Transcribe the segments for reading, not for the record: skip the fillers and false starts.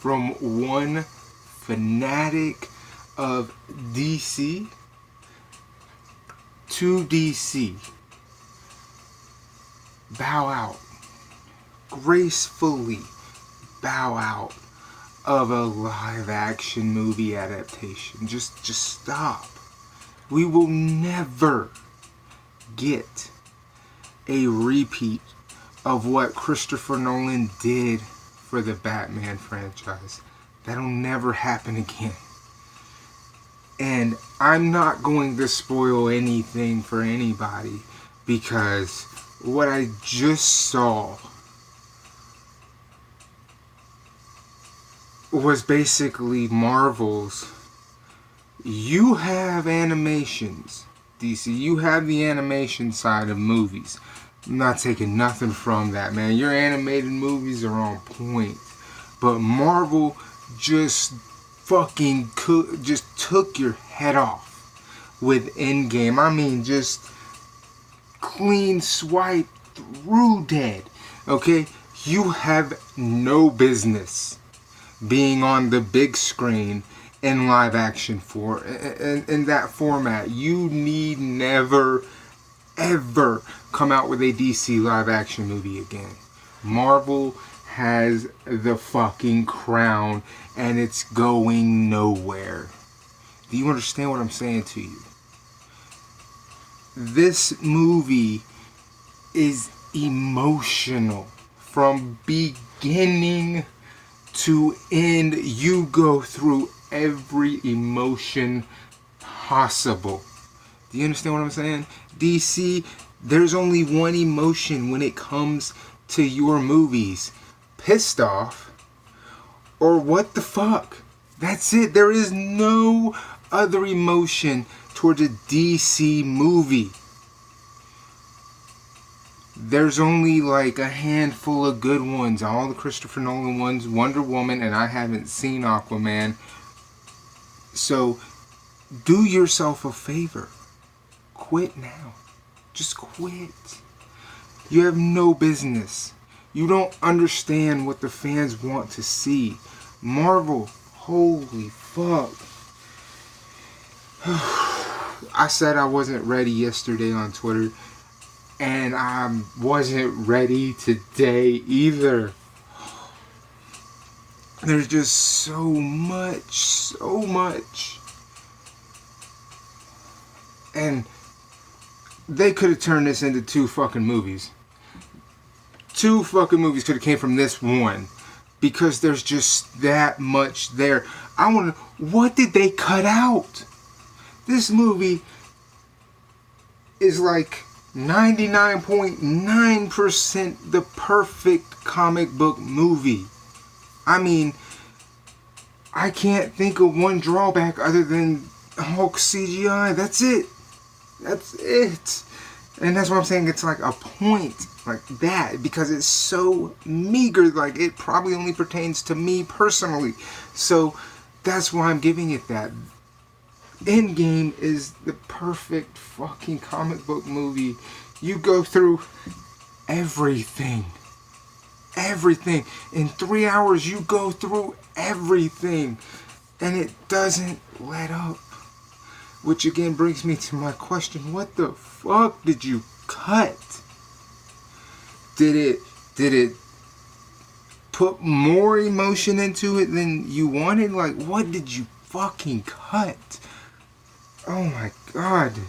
from one fanatic of DC to DC. Bow out. Gracefully bow out of a live action movie adaptation. Just stop. We will never get a repeat of what Christopher Nolan did for the Batman franchise. That'll never happen again. And I'm not going to spoil anything for anybody, because what I just saw was basically Marvel's. You have animations, DC. You have the animation side of movies. I'm not taking nothing from that, man. Your animated movies are on point. But Marvel just took your head off with Endgame. I mean, just clean swipe through dead. Okay? You have no business being on the big screen in live action in that format. You need never ever come out with a DC live action movie again. Marvel has the fucking crown and it's going nowhere. Do you understand what I'm saying to you? This movie is emotional from beginning to end. You go through every emotion possible. Do you understand what I'm saying? DC, there's only one emotion when it comes to your movies. Pissed off or what the fuck. That's it. There is no other emotion towards a DC movie. There's only like a handful of good ones. All the Christopher Nolan ones, Wonder Woman, and I haven't seen Aquaman. So do yourself a favor. Quit now. Just quit. You have no business. You don't understand what the fans want to see. Marvel, holy fuck. I said I wasn't ready yesterday on Twitter, and I wasn't ready today either. There's just so much. And they could have turned this into 2 fucking movies. 2 fucking movies could have came from this one, because there's just that much there. I wonder, what did they cut out? This movie is like 99.9% the perfect comic book movie. I mean, I can't think of one drawback other than Hulk CGI. That's it. And that's what I'm saying. It's like a point like that, because it's so meager. Like, it probably only pertains to me personally. So that's why I'm giving it that. Endgame is the perfect fucking comic book movie. You go through everything. In 3 hours, you go through everything. And it doesn't let up. Which again brings me to my question. What the fuck did you cut? Did it put more emotion into it than you wanted? Like, what did you fucking cut? Oh my god, dude.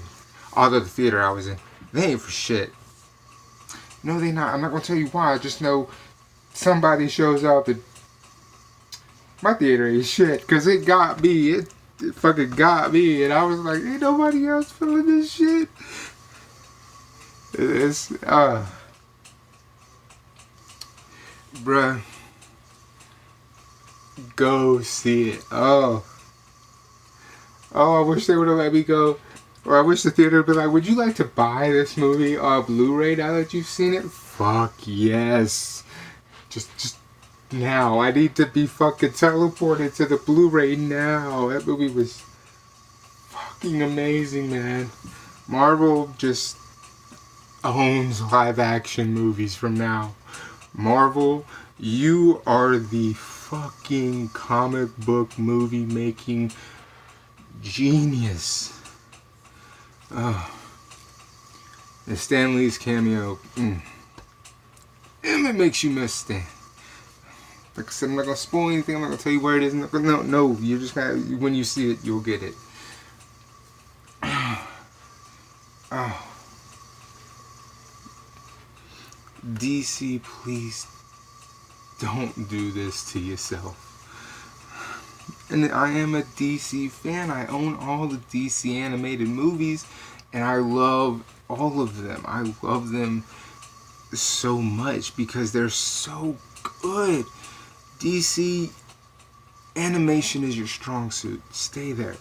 Although the theater I was in, they ain't for shit. No, they not. I'm not gonna tell you why. I just know somebody shows up and my theater ain't shit, because it got me. It fucking got me, and I was like, ain't nobody else feeling this shit. It's bruh, go see it. Oh, I wish they would have let me go. Or I wish the theater would be like, would you like to buy this movie on Blu-ray now that you've seen it? Fuck yes. Just now. I need to be fucking teleported to the Blu-ray now. That movie was fucking amazing, man. Marvel just owns live action movies from now. Marvel, you are the fucking comic book movie making genius. Oh. And Stan Lee's cameo, it makes you miss Stan. Like I said, I'm not gonna spoil anything. I'm not gonna tell you where it is. No, you're just gonna, when you see it, you'll get it. Oh. DC, please don't do this to yourself. And I am a DC fan. I own all the DC animated movies, and I love all of them. I love them so much because they're so good. DC animation is your strong suit. Stay there.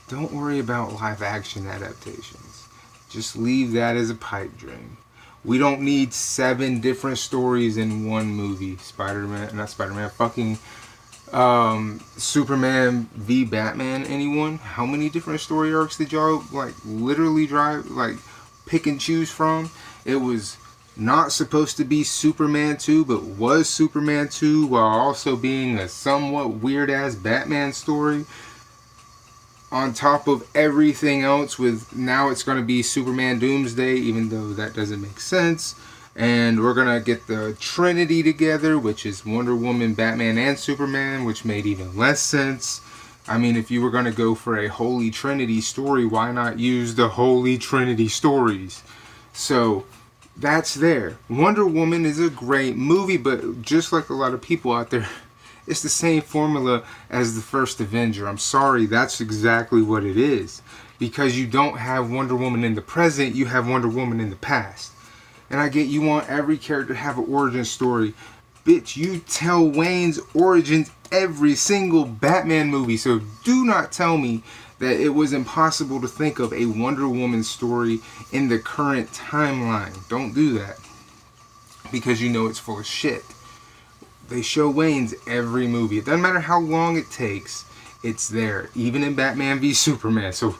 Don't worry about live action adaptations. Just leave that as a pipe dream. We don't need 7 different stories in one movie. Fucking Superman v Batman. Anyone? How many different story arcs did y'all literally pick and choose from? It was not supposed to be Superman 2, but was Superman 2 while also being a somewhat weird ass Batman story. On top of everything else, with now it's going to be Superman Doomsday, even though that doesn't make sense. And we're going to get the Trinity together, which is Wonder Woman, Batman, and Superman, which made even less sense. I mean, if you were going to go for a Holy Trinity story, why not use the Holy Trinity stories? So that's there. Wonder Woman is a great movie, but just like a lot of people out there, it's the same formula as the first Avenger. I'm sorry, that's exactly what it is. Because you don't have Wonder Woman in the present, you have Wonder Woman in the past. And I get you want every character to have an origin story. Bitch, you tell Wayne's origins every single Batman movie. So do not tell me that it was impossible to think of a Wonder Woman story in the current timeline. Don't do that. Because you know it's full of shit. They show Wayne's every movie. It doesn't matter how long it takes. It's there. Even in Batman v Superman. So,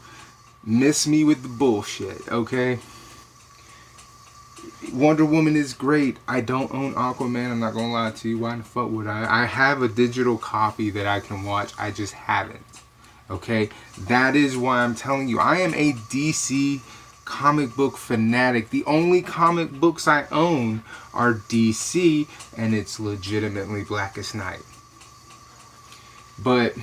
miss me with the bullshit, okay? Wonder Woman is great. I don't own Aquaman. I'm not going to lie to you. Why the fuck would I? I have a digital copy that I can watch. I just haven't. Okay? That is why I'm telling you. I am a DC comic book fanatic. The only comic books I own are DC, and it's legitimately Blackest Night. But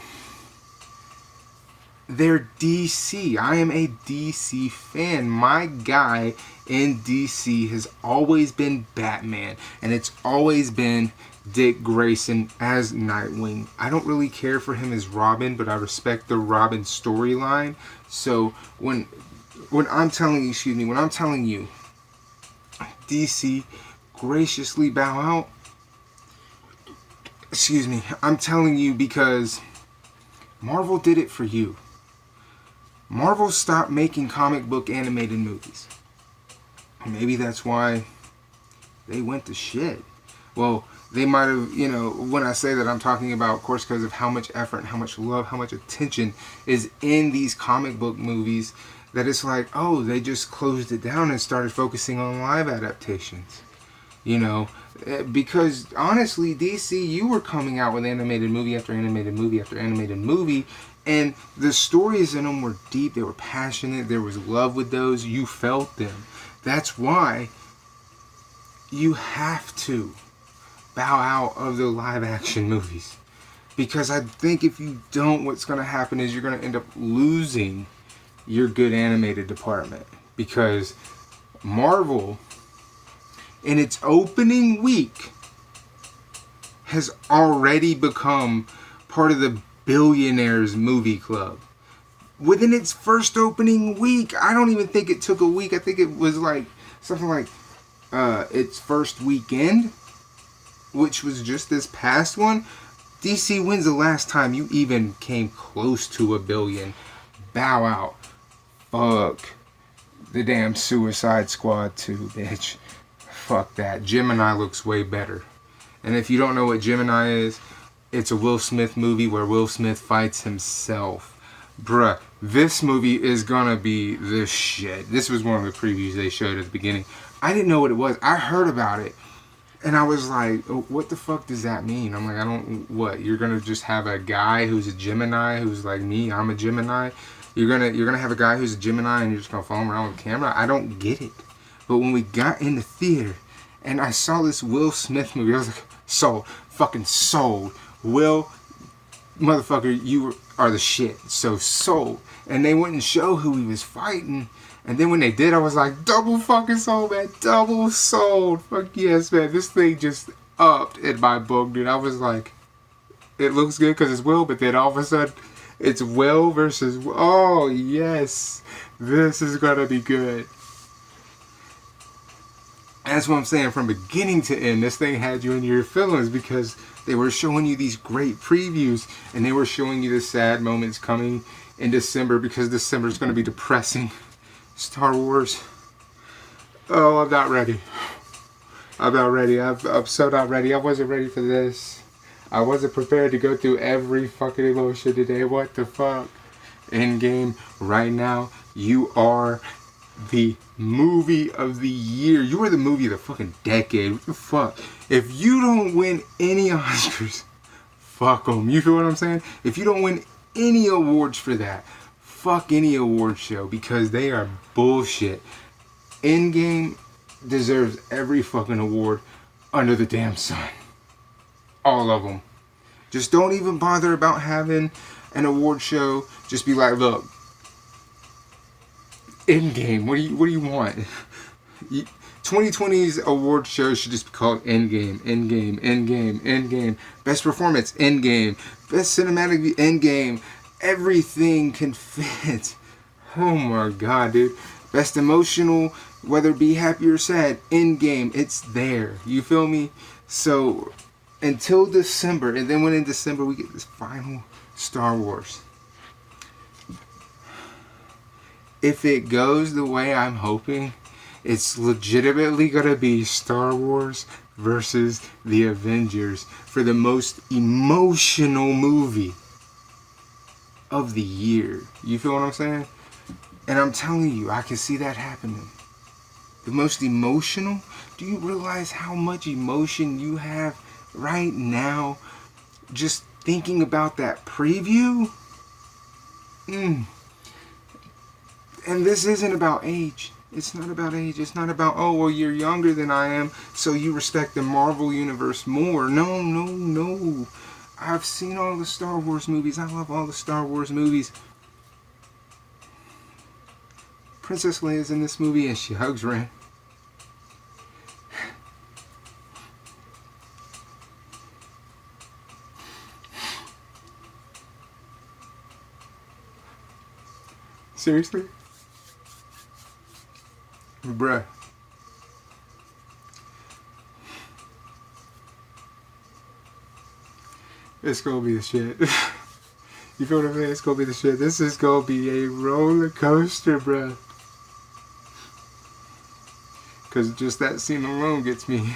they're DC. I am a DC fan. My guy in DC has always been Batman, and it's always been Dick Grayson as Nightwing. I don't really care for him as Robin, but I respect the Robin storyline. So when I'm telling you, DC, graciously bow out. I'm telling you because Marvel did it for you. Marvel stopped making comic book animated movies. Maybe that's why they went to shit. Well, they might have, when I say that, I'm talking about, of course, because of how much effort and how much love, how much attention is in these comic book movies, that it's like, oh, they just closed it down and started focusing on live adaptations. Because honestly, DC, you were coming out with animated movie after animated movie after animated movie, and the stories in them were deep, they were passionate, there was love with those, you felt them. That's why you have to bow out of the live action movies. Because I think if you don't, what's going to happen is you're going to end up losing your good animated department. Because Marvel, in its opening week, has already become part of the Billionaires Movie Club. Within its first opening week, I don't even think it took a week. I think it was something like its first weekend, which was just this past one. DC, when's the last time you even came close to $1 billion? Bow out. Fuck the damn Suicide Squad 2, bitch. Fuck that. Gemini looks way better. And if you don't know what Gemini is, it's a Will Smith movie where Will Smith fights himself. Bruh, this movie is gonna be the shit. This was one of the previews they showed at the beginning. I didn't know what it was. I heard about it And I was like, oh, what the fuck does that mean? I'm like, I don't, what? You're gonna just have a guy who's a Gemini, who's like me, I'm a Gemini. You're gonna have a guy who's a Gemini and you're just gonna follow him around with a camera? I don't get it. But when we got in the theater and I saw this Will Smith movie, I was like, sold. Fucking sold. Will, motherfucker, you are the shit. So sold. And they wouldn't show who he was fighting. And then when they did, I was like, double fucking sold, man. Double sold. Fuck yes, man. This thing just upped in my book, dude. I was like, it looks good because it's Will, but then all of a sudden, it's Will versus... Oh, yes. This is going to be good. That's what I'm saying. From beginning to end, this thing had you in your feelings because they were showing you these great previews and they were showing you the sad moments coming in December because December is going to be depressing. Star Wars. Oh, I'm not ready. I'm not ready. I'm so not ready. I wasn't ready for this. I wasn't prepared to go through every fucking emotion today. What the fuck? Endgame, right now, you are the movie of the year. You are the movie of the fucking decade. What the fuck? If you don't win any Oscars, fuck them. You feel what I'm saying? If you don't win any awards for that, fuck any award show because they are bullshit. Endgame deserves every fucking award under the damn sun. All of them. Just don't even bother about having an award show. Just be like, look, Endgame. What do you want? 2020's award show should just be called Endgame, Endgame, Endgame, Endgame. Best performance, Endgame. Best cinematic, Endgame. Everything can fit. Oh my god, dude. Best emotional, whether it be happy or sad, Endgame. It's there. You feel me? So, until December, and then when in December we get this final Star Wars. If it goes the way I'm hoping, it's legitimately gonna be Star Wars versus the Avengers for the most emotional movie of the year. You feel what I'm saying? And I'm telling you, I can see that happening. The most emotional? Do you realize how much emotion you have right now just thinking about that preview? And this isn't about age. It's not about age. It's not about, oh, well, you're younger than I am, so you respect the Marvel Universe more. No, no, no. I've seen all the Star Wars movies. I love all the Star Wars movies. Princess Leia's in this movie and she hugs Ren. Seriously? Bruh. It's gonna be the shit. You feel what I'm saying? It's gonna be the shit. This is gonna be a roller coaster, bruh. Cause just that scene alone gets me.